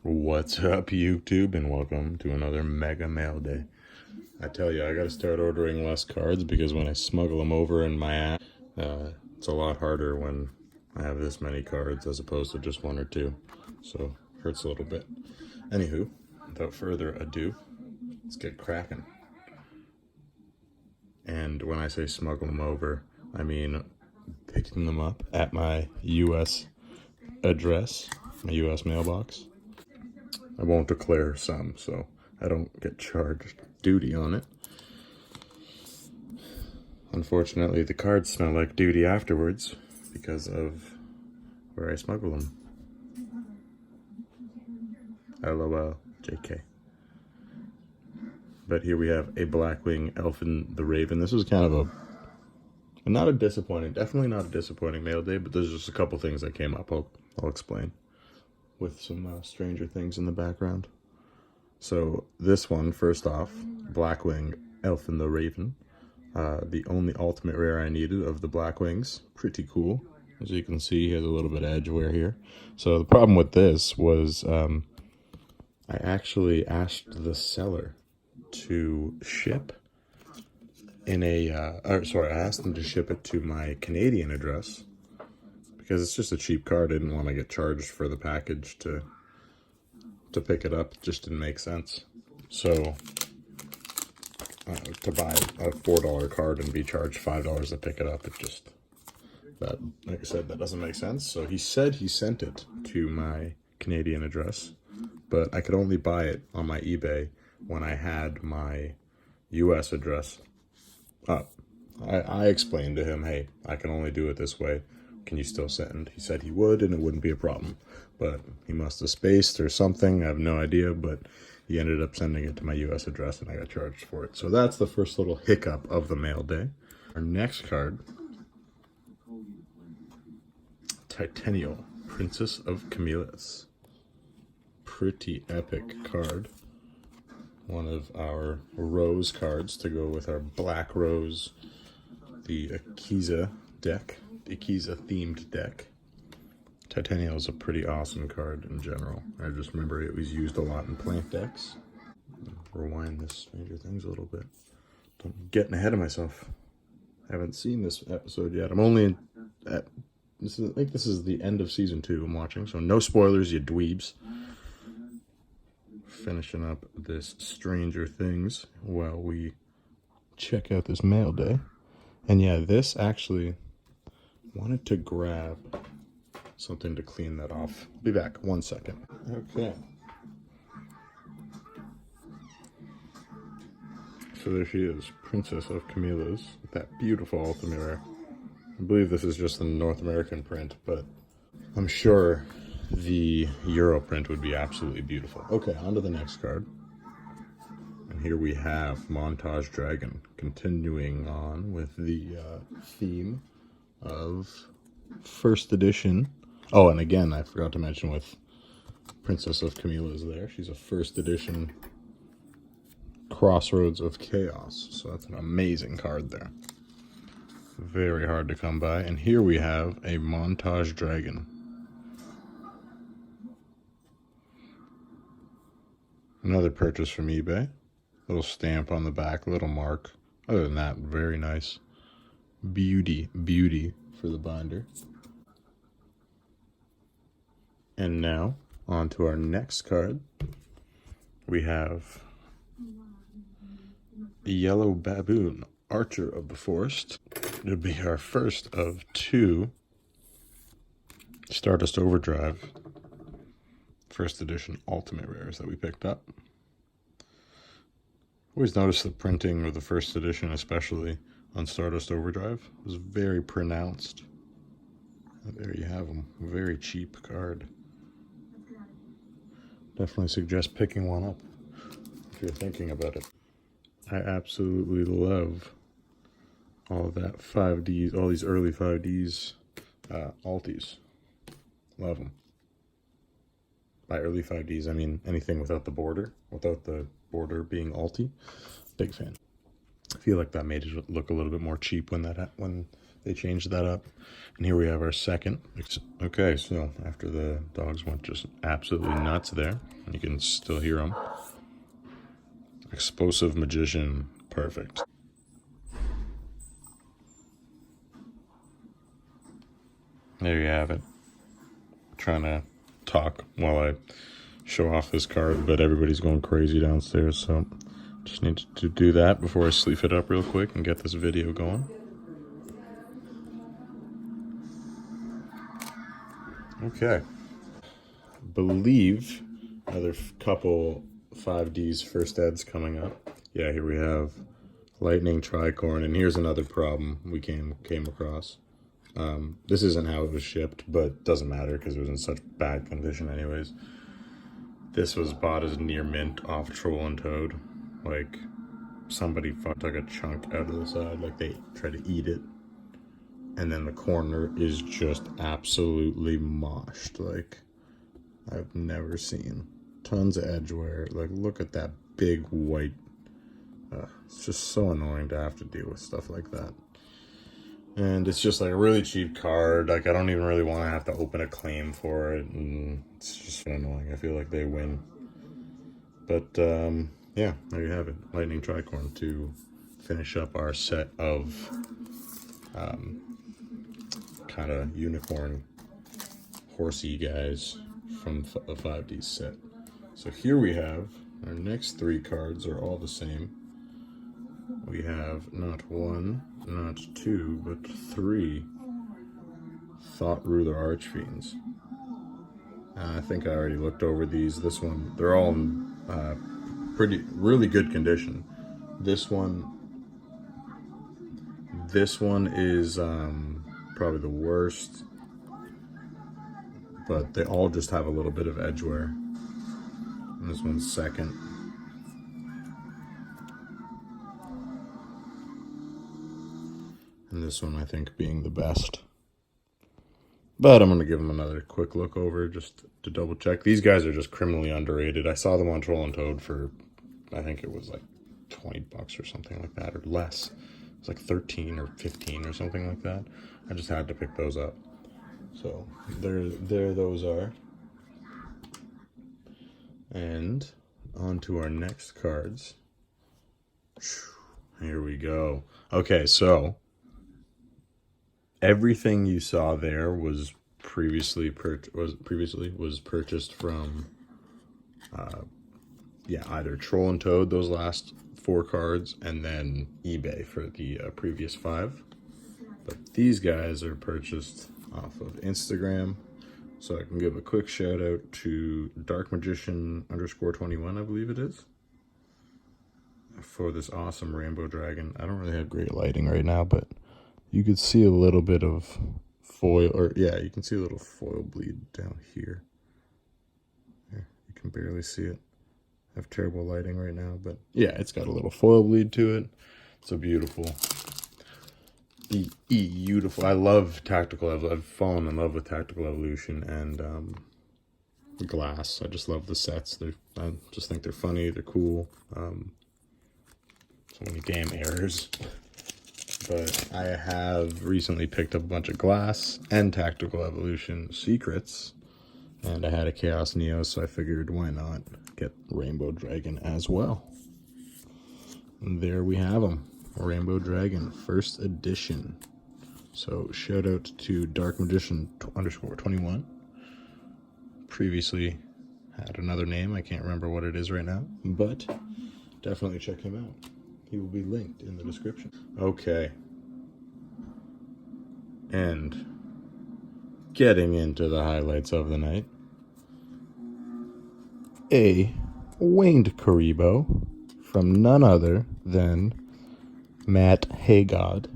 What's up, YouTube, and welcome to another Mega Mail Day. I tell you, I gotta start ordering less cards because when I smuggle them over in my app, it's a lot harder when I have this many cards as opposed to just one or two. So, hurts a little bit. Anywho, without further ado, let's get cracking. And when I say smuggle them over, I mean picking them up at my U.S. address, my U.S. mailbox. I won't declare some, so I don't get charged duty on it. Unfortunately, the cards smell like duty afterwards because of where I smuggle them. LOL, JK. But here we have a Blackwing Elfin the Raven. This was kind of definitely not a disappointing mail day, but there's just a couple things that came up. I'll explain with some Stranger Things in the background. So this one, first off, Blackwing Elfin the Raven. The only ultimate rare I needed of the Blackwings. Pretty cool. As you can see, he has a little bit of edge wear here. So the problem with this was I actually asked the seller to ship in I asked them to ship it to my Canadian address because it's just a cheap card. I didn't want to get charged for the package to pick it up. It just didn't make sense. So to buy a $4 card and be charged $5 to pick it up, like I said, that doesn't make sense. So he said he sent it to my Canadian address, but I could only buy it on my eBay when I had my US address up. I explained to him, hey, I can only do it this way. Can you still send? He said he would, and it wouldn't be a problem. But he must have spaced or something. I have no idea, but he ended up sending it to my US address, and I got charged for it. So that's the first little hiccup of the mail day. Our next card, Titanial, Princess of Camillus. Pretty epic card. One of our rose cards to go with our black rose, the Akiza deck, the Akiza themed deck. Titanial is a pretty awesome card in general. I just remember it was used a lot in plant decks. Rewind this Stranger Things a little bit. I'm getting ahead of myself. I haven't seen this episode yet. I'm only I think this is the end of season 2 I'm watching, so no spoilers, you dweebs. Finishing up this Stranger Things while we check out this mail day. And yeah, this actually wanted to grab something to clean that off. I'll be back 1 second. Okay. So there she is, Princess of Camillus, with that beautiful ultimate rare. I believe this is just the North American print, but I'm sure the Euro print would be absolutely beautiful. Okay, on to the next card. And here we have Montage Dragon, continuing on with the theme of first edition. Oh, and again, I forgot to mention with Princess of Camillus there, she's a first edition Crossroads of Chaos. So that's an amazing card there. Very hard to come by. And here we have a Montage Dragon. Another purchase from eBay. Little stamp on the back, little mark. Other than that, very nice. Beauty for the binder. And now, on to our next card. We have Yellow Baboon, Archer of the Forest. It'll be our first of 2 Stardust Overdrive first edition ultimate rares that we picked up. Always noticed the printing of the first edition, especially on Stardust Overdrive, was very pronounced. And there you have them. Very cheap card. Definitely suggest picking one up if you're thinking about it. I absolutely love all of that 5Ds, all these early 5Ds alties. Love them. By early 5Ds, I mean anything without the border being alti. Big fan. I feel like that made it look a little bit more cheap when they changed that up. And here we have our second. Okay, so after the dogs went just absolutely nuts there, and you can still hear them. Explosive Magician, perfect. There you have it. Trying to talk while I show off this card, but everybody's going crazy downstairs, so just need to do that before I sleeve it up real quick and get this video going. Okay. Believe another couple 5Ds first eds coming up. Yeah, here we have Lightning Tricorn, and here's another problem we came across. This isn't how it was shipped, but doesn't matter because it was in such bad condition anyways. This was bought as near mint off TrollnToad. Like, somebody took a chunk out of the side, like they tried to eat it. And then the corner is just absolutely moshed. Like, I've never seen. Tons of edge wear. Like, look at that big white. It's just so annoying to have to deal with stuff like that. And it's just like a really cheap card. Like, I don't even really want to have to open a claim for it. And it's just annoying. I feel like they win. But, yeah, there you have it. Lightning Tricorn to finish up our set of kind of unicorn horsey guys from a 5D set. So here we have our next three cards are all the same. We have not one, not two, but three Thought Ruler Archfiends. I think I already looked over these. This one, they're all in really good condition. This one is probably the worst, but they all just have a little bit of edge wear. And this one's second. And this one, I think, being the best. But I'm going to give them another quick look over just to double check. These guys are just criminally underrated. I saw them on TrollnToad for, I think it was like 20 bucks or something like that, or less. It was like 13 or 15 or something like that. I just had to pick those up. So there those are. And on to our next cards. Here we go. Okay, so everything you saw there was previously purchased from either TrollnToad, those last 4 cards, and then eBay for the previous 5. But these guys are purchased off of Instagram. So I can give a quick shout out to Dark Magician _21, I believe it is, for this awesome rainbow dragon. I don't really have great lighting right now, but you could see a little bit of foil, or yeah, you can see a little foil bleed down here. Yeah, you can barely see it. I have terrible lighting right now, but yeah, it's got a little foil bleed to it. It's a beautiful. Beautiful. I love Tactical Evolution. I've fallen in love with Tactical Evolution and Glass. I just love the sets. I just think they're funny. They're cool. So many damn errors. But I have recently picked up a bunch of Glass and Tactical Evolution secrets. And I had a Chaos Neo, so I figured why not get Rainbow Dragon as well. And there we have them. Rainbow Dragon, first edition. So shout out to Dark Magician _21. Previously had another name. I can't remember what it is right now, but definitely check him out. He will be linked in the description. Okay. And getting into the highlights of the night. A winged Karibo from none other than Matt Haygod,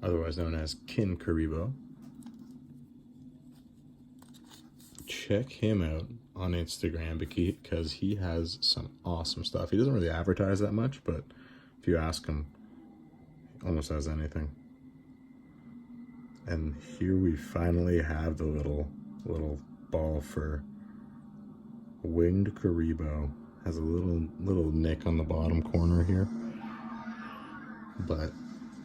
otherwise known as Kin Karibo. Check him out on Instagram because he has some awesome stuff. He doesn't really advertise that much, but if you ask him, he almost has anything. And here we finally have the little ball for winged Karibo. Has a little nick on the bottom corner here. But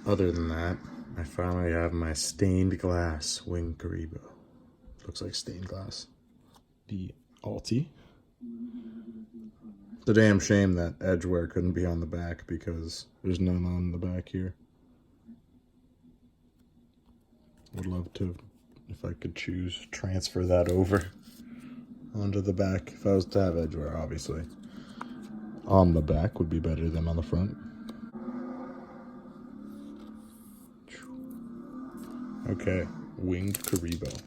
other than that, I finally have my stained glass wing Karibo. Looks like stained glass. The Alti. It's a damn shame that edgeware couldn't be on the back because there's none on the back here. Would love to, if I could choose, transfer that over onto the back. If I was to have edgeware, obviously. On the back would be better than on the front. Okay, winged Karibo.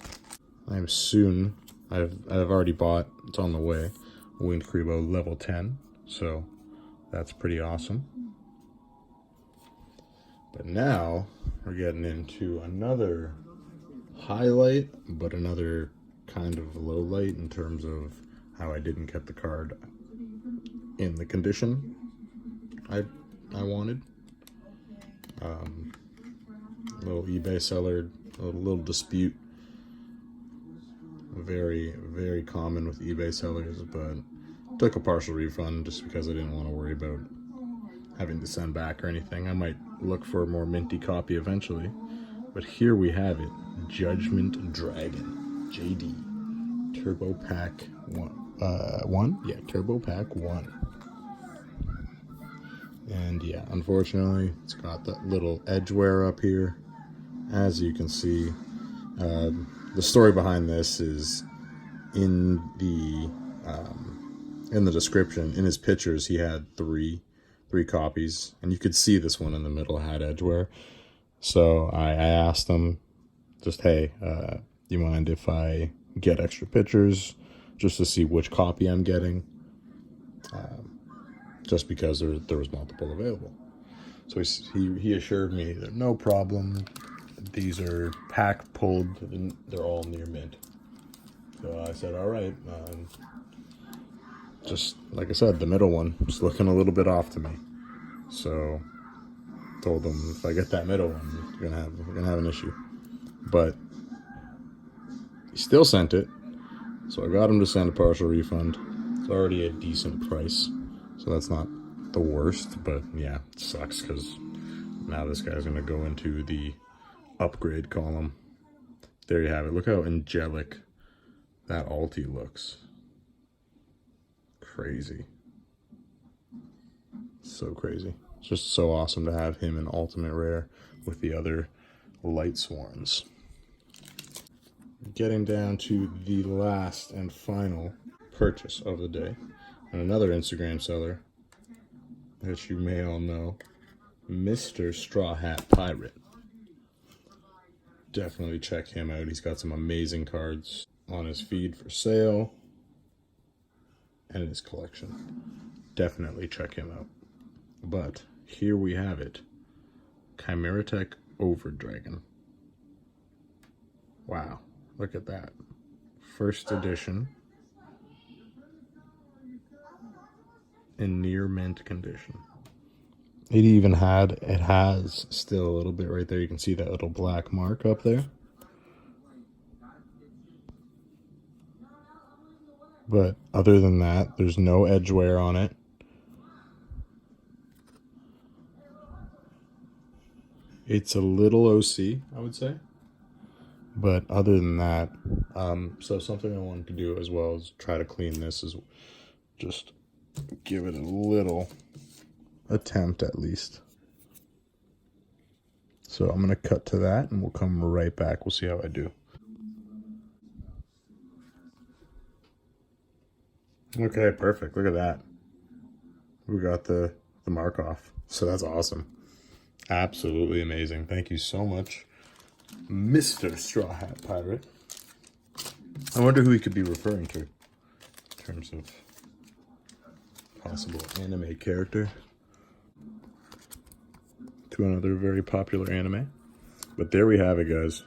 I've already bought, it's on the way, winged Karibo level 10, so that's pretty awesome. But now we're getting into another highlight, but another kind of low light in terms of how I didn't get the card in the condition I wanted. A little eBay seller, a little dispute. Very, very common with eBay sellers, but took a partial refund just because I didn't want to worry about having to send back or anything. I might look for a more minty copy eventually, but here we have it. Judgment Dragon JD Turbo Pack 1. Yeah, Turbo Pack 1. And yeah, unfortunately, it's got that little edgeware up here. As you can see, the story behind this is in the description. In his pictures, he had three copies, and you could see this one in the middle had edgeware. So I asked him, just, hey, you mind if I get extra pictures just to see which copy I'm getting? Just because there was multiple available. So he assured me that no problem. These are pack pulled, and they're all near mint. So I said, all right. Just like I said, the middle one was looking a little bit off to me. So told him if I get that middle one, we're gonna have an issue. But he still sent it, so I got him to send a partial refund. It's already a decent price, so that's not the worst. But yeah, it sucks because now this guy's gonna go into the upgrade column. There you have it. Look how angelic that Alti looks. Crazy. So crazy. It's just so awesome to have him in Ultimate Rare with the other Light Swarms. Getting down to the last and final purchase of the day. And another Instagram seller that you may all know, Mr. Straw Hat Pirate. Definitely check him out. He's got some amazing cards on his feed for sale and in his collection. Definitely check him out. But here we have it. Chimeratech Overdragon. Wow, look at that. First edition. In near mint condition. It has still a little bit right there. You can see that little black mark up there. But other than that, there's no edgeware on it. It's a little OC, I would say. But other than that, so something I wanted to do as well is try to clean this, is just give it a little attempt at least. So I'm going to cut to that and we'll come right back. We'll see how I do. Okay, perfect. Look at that. We got the mark off. So that's awesome. Absolutely amazing. Thank you so much, Mr. Straw Hat Pirate. I wonder who he could be referring to in terms of possible anime character. To another very popular anime. But there we have it, guys.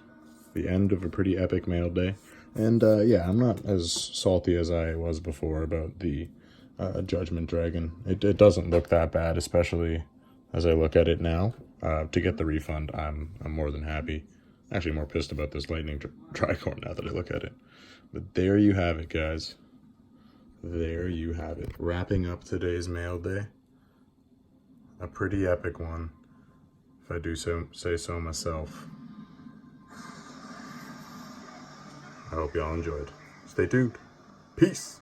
The end of a pretty epic mail day. And yeah, I'm not as salty as I was before about the Judgment Dragon. It doesn't look that bad, especially as I look at it now. To get the refund, I'm more than happy. Actually, more pissed about this lightning tricorn now that I look at it. But there you have it, guys. There you have it. Wrapping up today's mail day. A pretty epic one. if I do say so myself. I hope y'all enjoyed. Stay tuned. Peace.